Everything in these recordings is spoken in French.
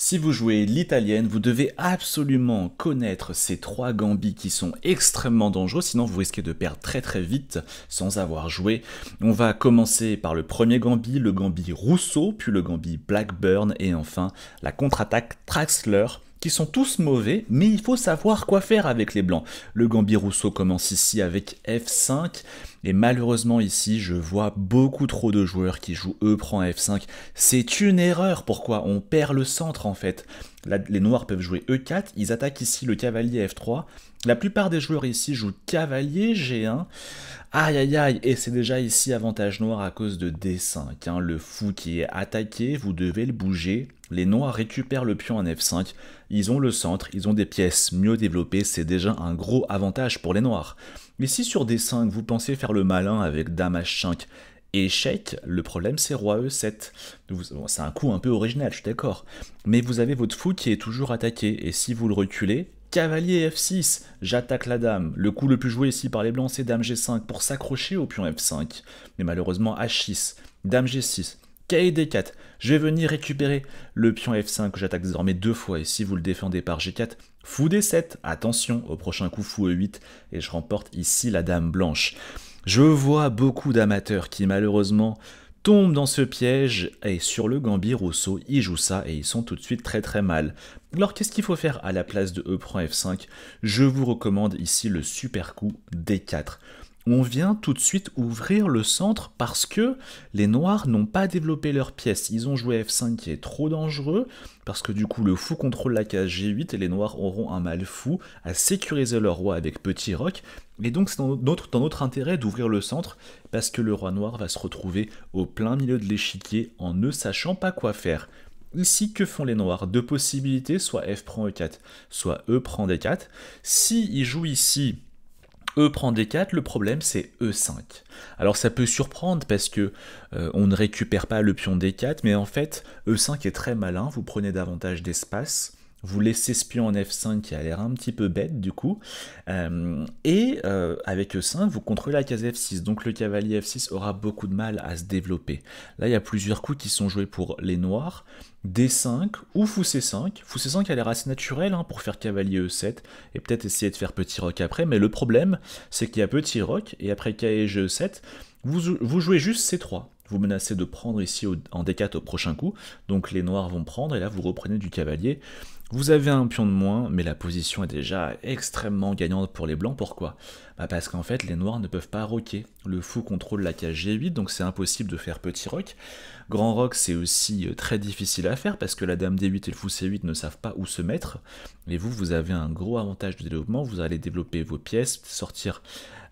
Si vous jouez l'italienne, vous devez absolument connaître ces trois gambits qui sont extrêmement dangereux, sinon vous risquez de perdre très très vite sans avoir joué. On va commencer par le premier gambit, le gambit Rousseau, puis le gambit Blackburn, et enfin la contre-attaque Traxler, qui sont tous mauvais, mais il faut savoir quoi faire avec les blancs. Le gambit Rousseau commence ici avec F5, et malheureusement ici, je vois beaucoup trop de joueurs qui jouent E prend F5. C'est une erreur, pourquoi? On perd le centre en fait. Là, les noirs peuvent jouer E4, ils attaquent ici le cavalier F3. La plupart des joueurs ici jouent cavalier G1. Aïe aïe aïe, et c'est déjà ici avantage noir à cause de D5. Hein. Le fou qui est attaqué, vous devez le bouger. Les noirs récupèrent le pion en F5, ils ont le centre, ils ont des pièces mieux développées, c'est déjà un gros avantage pour les noirs. Mais si sur D5 vous pensez faire le malin avec Dame H5 échec, le problème c'est Roi E7. C'est un coup un peu original, je suis d'accord. Mais vous avez votre fou qui est toujours attaqué, et si vous le reculez, Cavalier F6, j'attaque la dame. Le coup le plus joué ici par les blancs c'est Dame G5 pour s'accrocher au pion F5. Mais malheureusement H6, Dame G6, Cahier D4, je vais venir récupérer le pion F5 que j'attaque désormais deux fois, et si vous le défendez par G4, fou D7, attention, au prochain coup fou E8, et je remporte ici la dame blanche. Je vois beaucoup d'amateurs qui malheureusement tombent dans ce piège, et sur le gambit Rousseau, ils jouent ça, et ils sont tout de suite très très mal. Alors qu'est-ce qu'il faut faire à la place de E prend F5? Je vous recommande ici le super coup D4. On vient tout de suite ouvrir le centre parce que les noirs n'ont pas développé leur pièce. Ils ont joué F5 qui est trop dangereux, parce que du coup le fou contrôle la case G8 et les noirs auront un mal fou à sécuriser leur roi avec petit roc. Et donc c'est dans notre intérêt d'ouvrir le centre, parce que le roi noir va se retrouver au plein milieu de l'échiquier en ne sachant pas quoi faire. Ici, que font les noirs? Deux possibilités, soit F prend E4, soit E prend D4. Si ils jouent ici E prend D4, le problème c'est E5. Alors ça peut surprendre parce que on ne récupère pas le pion D4, mais en fait E5 est très malin, vous prenez davantage d'espace, vous laissez ce pion en F5 qui a l'air un petit peu bête du coup, avec E5 vous contrôlez la case F6, donc le cavalier F6 aura beaucoup de mal à se développer. Là il y a plusieurs coups qui sont joués pour les noirs, D5 ou fou C5. Fou C5 a l'air assez naturel hein, pour faire cavalier E7 et peut-être essayer de faire petit roc après, mais le problème c'est qu'il y a petit roc et après cavalier G7, vous jouez juste C3. Vous menacez de prendre ici en D4 au prochain coup, donc les noirs vont prendre et là vous reprenez du cavalier. Vous avez un pion de moins, mais la position est déjà extrêmement gagnante pour les blancs. Pourquoi? Parce qu'en fait, les noirs ne peuvent pas roquer. Le fou contrôle la case G8, donc c'est impossible de faire petit roc. Grand roc, c'est aussi très difficile à faire, parce que la dame D8 et le fou C8 ne savent pas où se mettre. Et vous avez un gros avantage de développement. Vous allez développer vos pièces, sortir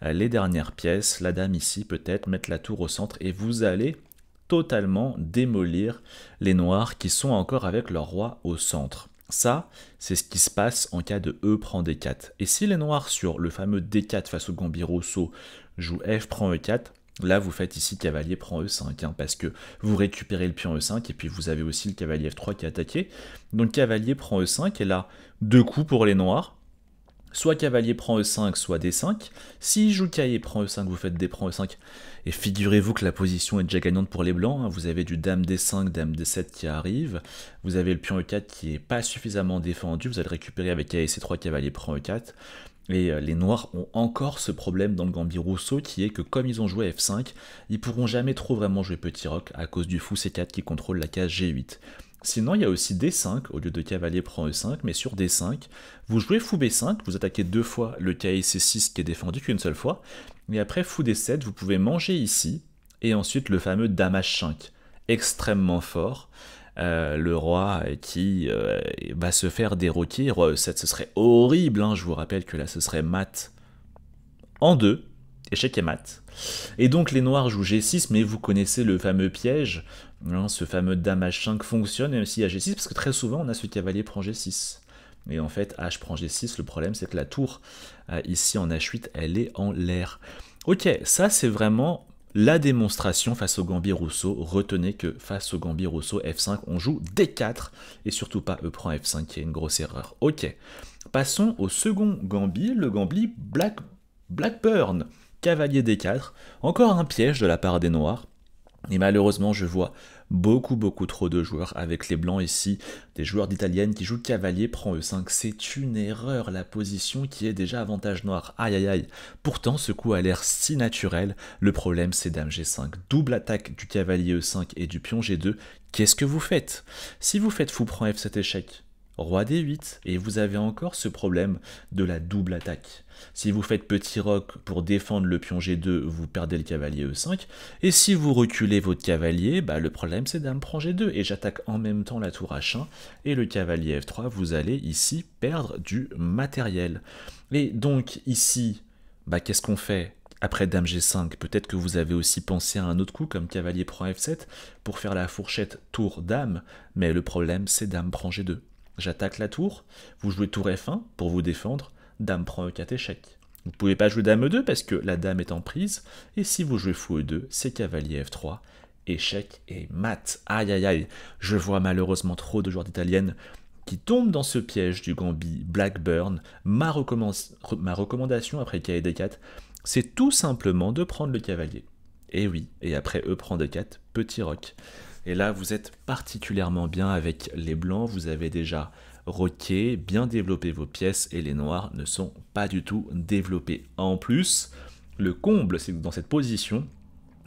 les dernières pièces, la dame ici peut-être, mettre la tour au centre, et vous allez totalement démolir les noirs qui sont encore avec leur roi au centre. Ça, c'est ce qui se passe en cas de E prend D4. Et si les noirs sur le fameux D4 face au gambit Rousseau jouent F prend E4, là vous faites ici cavalier prend E5, hein, parce que vous récupérez le pion E5 et puis vous avez aussi le cavalier F3 qui est attaqué. Donc cavalier prend E5 et là, deux coups pour les noirs. Soit cavalier prend E5, soit D5. Si joue cavalier prend E5, vous faites D prend E5. Et figurez-vous que la position est déjà gagnante pour les blancs. Hein. Vous avez du dame D5, dame D7 qui arrive. Vous avez le pion E4 qui n'est pas suffisamment défendu. Vous allez le récupérer avec cavalier C3, cavalier prend E4. Et les noirs ont encore ce problème dans le gambit Rousseau qui est que comme ils ont joué F5, ils pourront jamais trop vraiment jouer petit roc à cause du fou C4 qui contrôle la case G8. Sinon, il y a aussi D5 au lieu de cavalier prend E5, mais sur D5, vous jouez fou B5, vous attaquez deux fois le cavalier C6 qui est défendu qu'une seule fois, et après fou D7, vous pouvez manger ici, et ensuite le fameux dame H5, extrêmement fort, le roi qui va se faire déroquer, roi E7, ce serait horrible, hein, je vous rappelle que là ce serait mat en deux, échec et mat. Et donc les noirs jouent G6, mais vous connaissez le fameux piège, hein, ce fameux dame H5 fonctionne même s'il y a G6, parce que très souvent on a ce cavalier prend G6. Et en fait, H prend G6, le problème c'est que la tour, ici en H8, elle est en l'air. Ok, ça c'est vraiment la démonstration face au gambit Rousseau. Retenez que face au gambit Rousseau, F5, on joue D4, et surtout pas E prend F5, qui est une grosse erreur. Ok, passons au second gambit, le gambit Blackburn. Cavalier D4, encore un piège de la part des noirs. Et malheureusement, je vois beaucoup trop de joueurs avec les blancs ici, des joueurs d'italienne qui jouent cavalier prend E5. C'est une erreur, la position qui est déjà avantage noir. Aïe aïe aïe. Pourtant, ce coup a l'air si naturel. Le problème, c'est dame G5. Double attaque du cavalier E5 et du pion G2. Qu'est-ce que vous faites? Si vous faites fou prend F7 échec, roi D8, et vous avez encore ce problème de la double attaque. Si vous faites petit roc pour défendre le pion G2, vous perdez le cavalier E5, et si vous reculez votre cavalier, le problème c'est dame prend G2, et j'attaque en même temps la tour H1, et le cavalier F3, vous allez ici perdre du matériel. Et donc ici, qu'est-ce qu'on fait? Après dame G5, peut-être que vous avez aussi pensé à un autre coup comme cavalier prend F7 pour faire la fourchette tour dame, mais le problème c'est dame prend G2. J'attaque la tour, vous jouez tour F1 pour vous défendre, dame prend E4 échec. Vous ne pouvez pas jouer dame E2 parce que la dame est en prise, et si vous jouez fou E2, c'est cavalier F3, échec et mat. Aïe aïe aïe, je vois malheureusement trop de joueurs d'italienne qui tombent dans ce piège du gambit Blackburn. Ma recommandation après KD4, c'est tout simplement de prendre le cavalier. Et oui, et après E prend D4, petit roc. Et là, vous êtes particulièrement bien avec les blancs, vous avez déjà roqué, bien développé vos pièces, et les noirs ne sont pas du tout développés. En plus, le comble, c'est que dans cette position,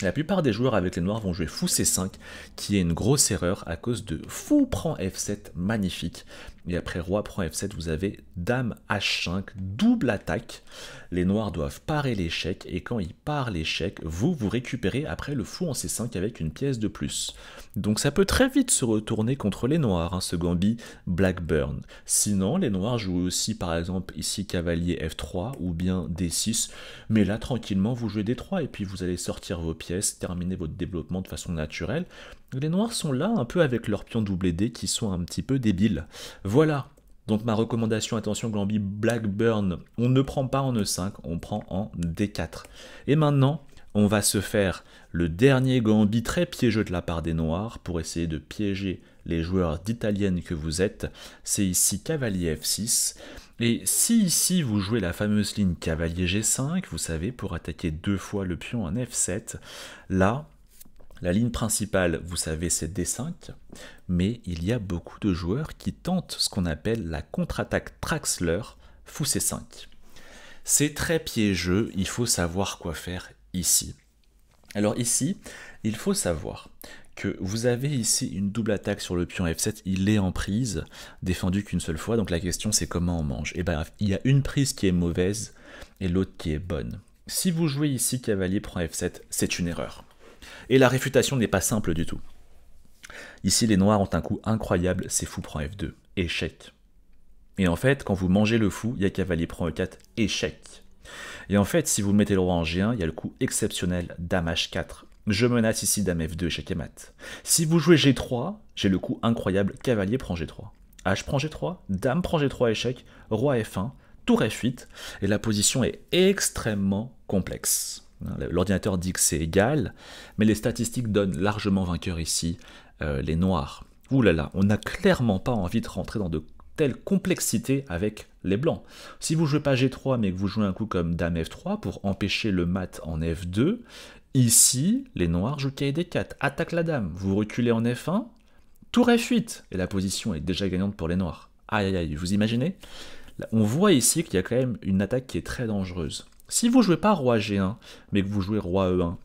la plupart des joueurs avec les noirs vont jouer fou C5, qui est une grosse erreur à cause de fou prend F7, magnifique. Et après roi prend F7, vous avez dame H5, double attaque. Les noirs doivent parer l'échec, et quand ils parent l'échec, vous récupérez après le fou en C5 avec une pièce de plus. Donc ça peut très vite se retourner contre les noirs, ce gambit Blackburn. Sinon, les noirs jouent aussi par exemple ici cavalier F3 ou bien D6, mais là tranquillement vous jouez D3 et puis vous allez sortir vos pièces, terminer votre développement de façon naturelle. Les noirs sont là un peu avec leurs pions double D qui sont un petit peu débiles. Voilà, donc ma recommandation, attention gambit Blackburn, on ne prend pas en E5, on prend en D4. Et maintenant, on va se faire le dernier gambit très piégeux de la part des noirs pour essayer de piéger les joueurs d'italienne que vous êtes. C'est ici cavalier F6. Et si ici vous jouez la fameuse ligne cavalier G5, vous savez, pour attaquer 2 fois le pion en F7, là, la ligne principale, vous savez, c'est D5, mais il y a beaucoup de joueurs qui tentent ce qu'on appelle la contre-attaque Traxler, fou C5. C'est très piégeux, il faut savoir quoi faire ici. Alors ici, il faut savoir que vous avez ici une double attaque sur le pion F7, il est en prise, défendu qu'une seule fois, donc la question c'est comment on mange. Et bien il y a une prise qui est mauvaise et l'autre qui est bonne. Si vous jouez ici cavalier prend F7, c'est une erreur. Et la réfutation n'est pas simple du tout. Ici les noirs ont un coup incroyable, c'est fou prend F2, échec. Et en fait, quand vous mangez le fou, il y a cavalier prend E4, échec. Et en fait, si vous mettez le roi en G1, il y a le coup exceptionnel dame H4. Je menace ici dame F2, échec et mat. Si vous jouez G3, j'ai le coup incroyable cavalier prend G3. H prend G3, dame prend G3, échec, roi F1, tour F8, et la position est extrêmement complexe. L'ordinateur dit que c'est égal, mais les statistiques donnent largement vainqueur ici les noirs. Ouh là là, on n'a clairement pas envie de rentrer dans de telle complexité avec les blancs. Si vous jouez pas G3 mais que vous jouez un coup comme dame F3 pour empêcher le mat en F2, ici les noirs jouent KD4, attaque la dame, vous reculez en F1, tour F8, et la position est déjà gagnante pour les noirs. Aïe aïe aïe, vous imaginez? Là, on voit ici qu'il y a quand même une attaque qui est très dangereuse. Si vous jouez pas roi G1 mais que vous jouez roi E1,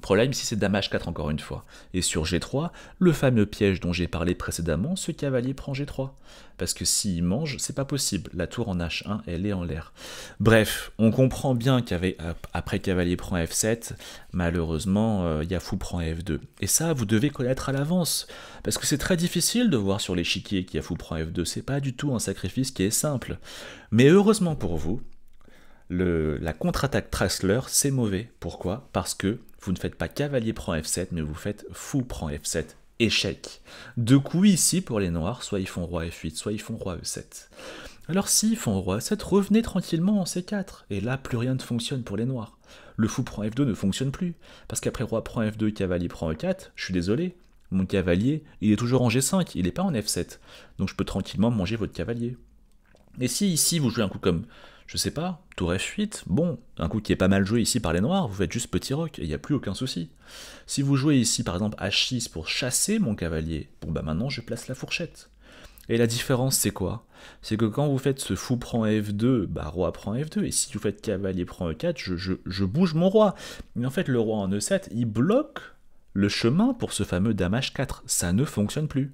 problème ici c'est dame H4 encore une fois. Et sur G3, le fameux piège dont j'ai parlé précédemment, ce cavalier prend G3. Parce que s'il mange, c'est pas possible. La tour en H1, elle est en l'air. Bref, on comprend bien qu'après cavalier prend F7, malheureusement, il y a fou prend F2. Et ça, vous devez connaître à l'avance. Parce que c'est très difficile de voir sur l'échiquier qu'il y a fou prend F2. C'est pas du tout un sacrifice qui est simple. Mais heureusement pour vous, la contre-attaque Traxler, c'est mauvais. Pourquoi? Parce que vous ne faites pas cavalier prend F7, mais vous faites fou prend F7, échec. Deux coups ici pour les noirs, soit ils font roi F8, soit ils font roi E7. Alors s'ils font roi E7, revenez tranquillement en C4, et là plus rien ne fonctionne pour les noirs. Le fou prend F2 ne fonctionne plus, parce qu'après roi prend F2, cavalier prend E4, je suis désolé, mon cavalier, il est toujours en G5, il n'est pas en F7, donc je peux tranquillement manger votre cavalier. Et si ici vous jouez un coup comme, Je sais pas, tour F8, bon, un coup qui est pas mal joué ici par les noirs, vous faites juste petit roc, et il n'y a plus aucun souci. Si vous jouez ici par exemple H6 pour chasser mon cavalier, bon bah maintenant je place la fourchette. Et la différence c'est quoi? C'est que quand vous faites ce fou prend F2, bah roi prend F2, et si vous faites cavalier prend E4, je bouge mon roi. Mais en fait le roi en E7, il bloque le chemin pour ce fameux dame H4, ça ne fonctionne plus.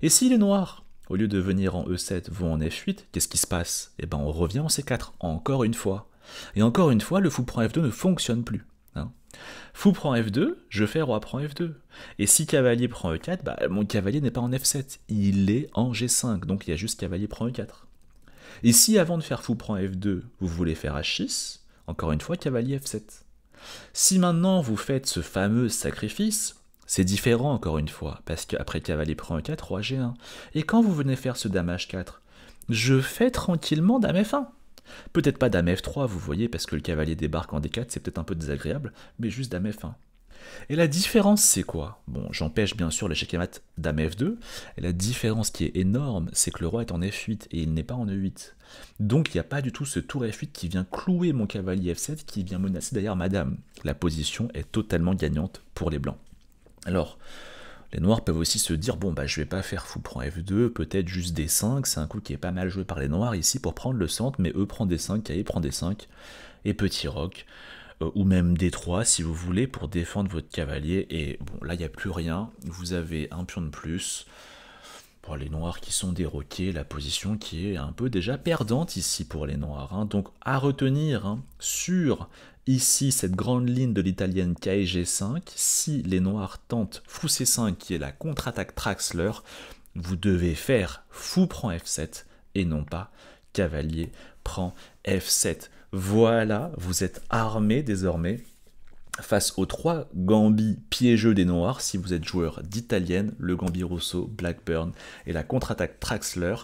Et si les noirs, au lieu de venir en E7, vont en F8, qu'est-ce qui se passe? Eh ben on revient en C4, encore une fois. Et encore une fois, le fou prend F2 ne fonctionne plus. Hein. Fou prend F2, je fais roi prend F2. Et si cavalier prend E4, bah, mon cavalier n'est pas en F7, il est en G5, donc il y a juste cavalier prend E4. Et si avant de faire fou prend F2, vous voulez faire H6, encore une fois, cavalier F7. Si maintenant vous faites ce fameux sacrifice, c'est différent encore une fois, parce qu'après cavalier prend E4, roi G1. Et quand vous venez faire ce dame H4, je fais tranquillement dame F1. Peut-être pas dame F3, vous voyez, parce que le cavalier débarque en D4, c'est peut-être un peu désagréable, mais juste dame F1. Et la différence, c'est quoi? Bon, j'empêche bien sûr l'échec et mat dame F2, et la différence qui est énorme, c'est que le roi est en F8 et il n'est pas en E8. Donc il n'y a pas du tout ce tour F8 qui vient clouer mon cavalier F7, qui vient menacer d'ailleurs ma dame. La position est totalement gagnante pour les blancs. Alors, les noirs peuvent aussi se dire, bon bah je vais pas faire fou prend F2, peut-être juste D5, c'est un coup qui est pas mal joué par les noirs ici pour prendre le centre, mais eux prend D5, cavalier prend D5, et petit roc, ou même D3 si vous voulez, pour défendre votre cavalier, et bon là il n'y a plus rien, vous avez un pion de plus, pour les noirs qui sont déroqués, la position qui est un peu déjà perdante ici pour les noirs, hein. Donc à retenir hein, sur ici cette grande ligne de l'italienne KG5, si les noirs tentent fou C5 qui est la contre-attaque Traxler, vous devez faire fou prend F7 et non pas cavalier prend F7. Voilà, vous êtes armé désormais face aux trois gambits piégeux des noirs, si vous êtes joueur d'italienne, le gambit Rosso, Blackburn et la contre-attaque Traxler.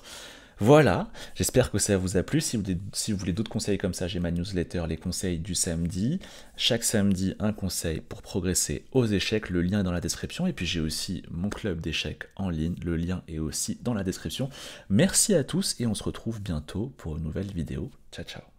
Voilà, j'espère que ça vous a plu. Si vous voulez d'autres conseils comme ça, j'ai ma newsletter, les conseils du samedi. Chaque samedi, un conseil pour progresser aux échecs. Le lien est dans la description. Et puis j'ai aussi mon club d'échecs en ligne. Le lien est aussi dans la description. Merci à tous et on se retrouve bientôt pour une nouvelle vidéo. Ciao, ciao.